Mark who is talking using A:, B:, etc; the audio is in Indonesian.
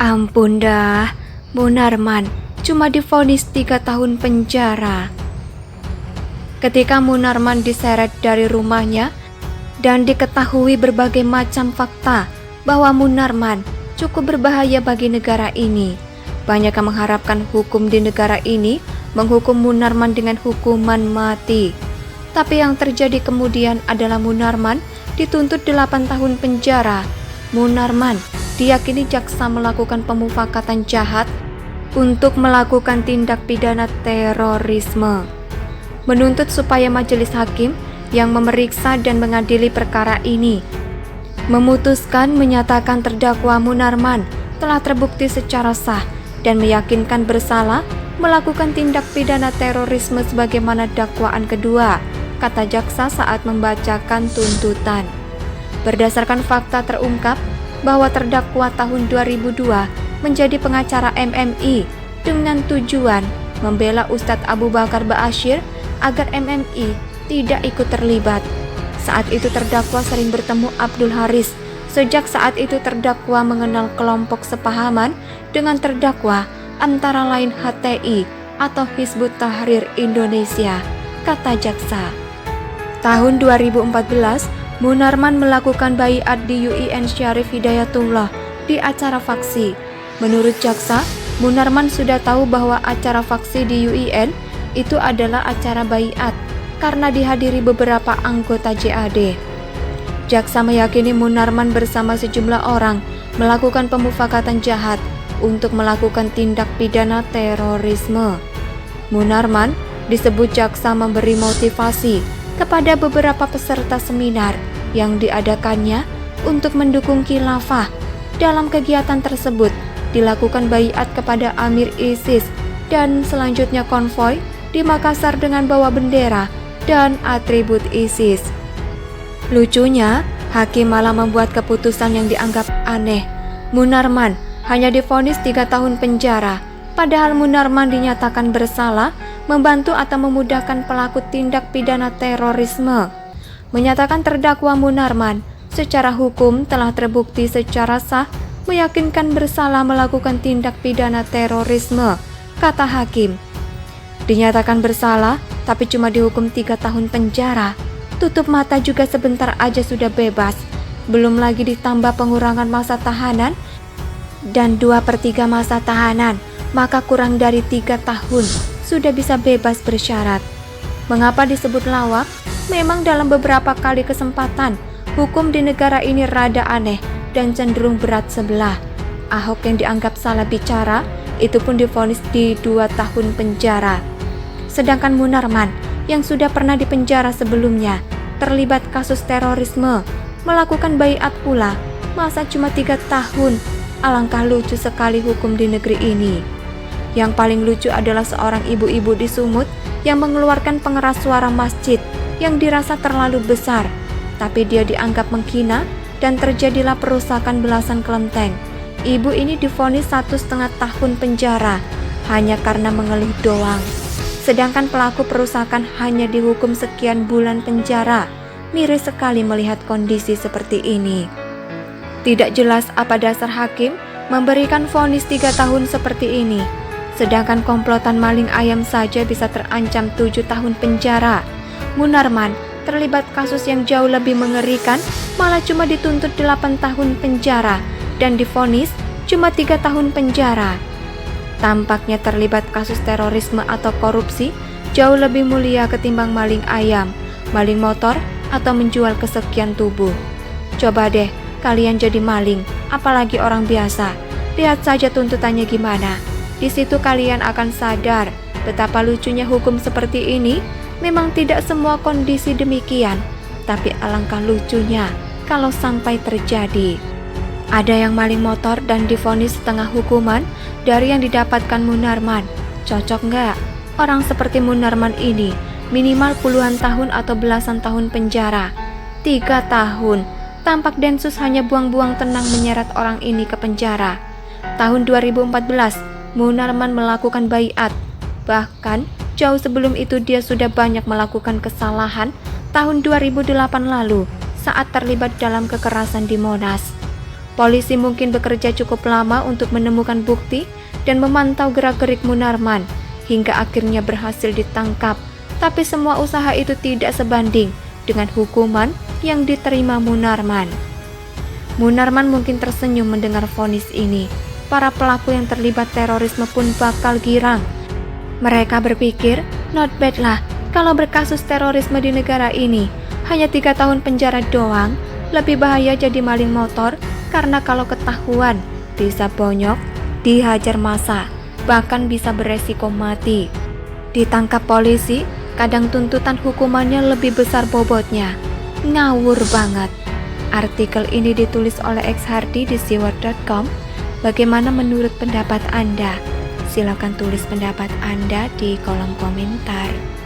A: Ampun dah, Munarman cuma divonis 3 tahun penjara. Ketika Munarman diseret dari rumahnya dan diketahui berbagai macam fakta bahwa Munarman cukup berbahaya bagi negara ini, banyak yang mengharapkan hukum di negara ini menghukum Munarman dengan hukuman mati. Tapi yang terjadi kemudian adalah Munarman dituntut 8 tahun penjara. Munarman diyakini jaksa melakukan pemufakatan jahat untuk melakukan tindak pidana terorisme. Menuntut supaya majelis hakim yang memeriksa dan mengadili perkara ini memutuskan menyatakan terdakwa Munarman telah terbukti secara sah dan meyakinkan bersalah melakukan tindak pidana terorisme sebagaimana dakwaan kedua, kata jaksa saat membacakan tuntutan. Berdasarkan fakta terungkap bahwa terdakwa tahun 2002 menjadi pengacara MMI dengan tujuan membela Ustadz Abu Bakar Ba'asyir agar MMI tidak ikut terlibat. Saat itu terdakwa sering bertemu Abdul Haris. Sejak saat itu terdakwa mengenal kelompok sepahaman dengan terdakwa antara lain HTI atau Hizbut Tahrir Indonesia, kata jaksa. Tahun 2014, Munarman melakukan baiat di UIN Syarif Hidayatullah di acara faksi. Menurut jaksa, Munarman sudah tahu bahwa acara faksi di UIN itu adalah acara baiat karena dihadiri beberapa anggota JAD. Jaksa meyakini Munarman bersama sejumlah orang melakukan pemufakatan jahat untuk melakukan tindak pidana terorisme. Munarman disebut jaksa memberi motivasi kepada beberapa peserta seminar yang diadakannya untuk mendukung khilafah. Dalam kegiatan tersebut dilakukan baiat kepada Amir ISIS dan selanjutnya konvoi di Makassar dengan bawa bendera dan atribut ISIS. Lucunya, hakim malah membuat keputusan yang dianggap aneh. Munarman hanya divonis 3 tahun penjara, padahal Munarman dinyatakan bersalah membantu atau memudahkan pelaku tindak pidana terorisme. Menyatakan terdakwa Munarman secara hukum telah terbukti secara sah meyakinkan bersalah melakukan tindak pidana terorisme, kata hakim. Dinyatakan bersalah tapi cuma dihukum 3 tahun penjara. Tutup mata juga sebentar aja sudah bebas. Belum lagi ditambah pengurangan masa tahanan dan 2/3 masa tahanan, maka kurang dari 3 tahun sudah bisa bebas bersyarat. Mengapa disebut lawak? Memang dalam beberapa kali kesempatan, hukum di negara ini rada aneh dan cenderung berat sebelah. Ahok yang dianggap salah bicara, itu pun divonis di 2 tahun penjara. Sedangkan Munarman, yang sudah pernah dipenjara sebelumnya, terlibat kasus terorisme, melakukan baiat pula, masa cuma 3 tahun. Alangkah lucu sekali hukum di negeri ini. Yang paling lucu adalah seorang ibu-ibu di Sumut yang mengeluarkan pengeras suara masjid yang dirasa terlalu besar, tapi dia dianggap menghina dan terjadilah perusakan belasan kelenteng. Ibu ini divonis 1,5 tahun penjara hanya karena mengeluh doang. Sedangkan pelaku perusakan hanya dihukum sekian bulan penjara. Miris sekali melihat kondisi seperti ini. Tidak jelas apa dasar hakim memberikan vonis 3 tahun seperti ini. Sedangkan komplotan maling ayam saja bisa terancam 7 tahun penjara. Munarman terlibat kasus yang jauh lebih mengerikan, malah cuma dituntut 8 tahun penjara dan divonis cuma 3 tahun penjara. Tampaknya terlibat kasus terorisme atau korupsi jauh lebih mulia ketimbang maling ayam, maling motor, atau menjual kesekian tubuh. Coba deh kalian jadi maling, apalagi orang biasa. Lihat saja tuntutannya gimana. Di situ kalian akan sadar betapa lucunya hukum seperti ini. Memang tidak semua kondisi demikian, tapi alangkah lucunya kalau sampai terjadi. Ada yang maling motor dan divonis setengah hukuman dari yang didapatkan Munarman. Cocok nggak? Orang seperti Munarman ini minimal puluhan tahun atau belasan tahun penjara. 3 tahun. Tampak Densus hanya buang-buang tenang menyeret orang ini ke penjara. Tahun 2014, Munarman melakukan baiat. Bahkan jauh sebelum itu dia sudah banyak melakukan kesalahan. Tahun 2008 lalu saat terlibat dalam kekerasan di Monas. Polisi mungkin bekerja cukup lama untuk menemukan bukti dan memantau gerak-gerik Munarman hingga akhirnya berhasil ditangkap. Tapi semua usaha itu tidak sebanding dengan hukuman yang diterima Munarman. Munarman mungkin tersenyum mendengar vonis ini. Para pelaku yang terlibat terorisme pun bakal girang. Mereka berpikir, not bad lah kalau berkasus terorisme di negara ini. Hanya 3 tahun penjara doang, lebih bahaya jadi maling motor karena kalau ketahuan bisa bonyok, dihajar massa, bahkan bisa beresiko mati. Ditangkap polisi, kadang tuntutan hukumannya lebih besar bobotnya. Ngawur banget. Artikel ini ditulis oleh X Hardy di siwar.com. Bagaimana menurut pendapat Anda? Silakan tulis pendapat Anda di kolom komentar.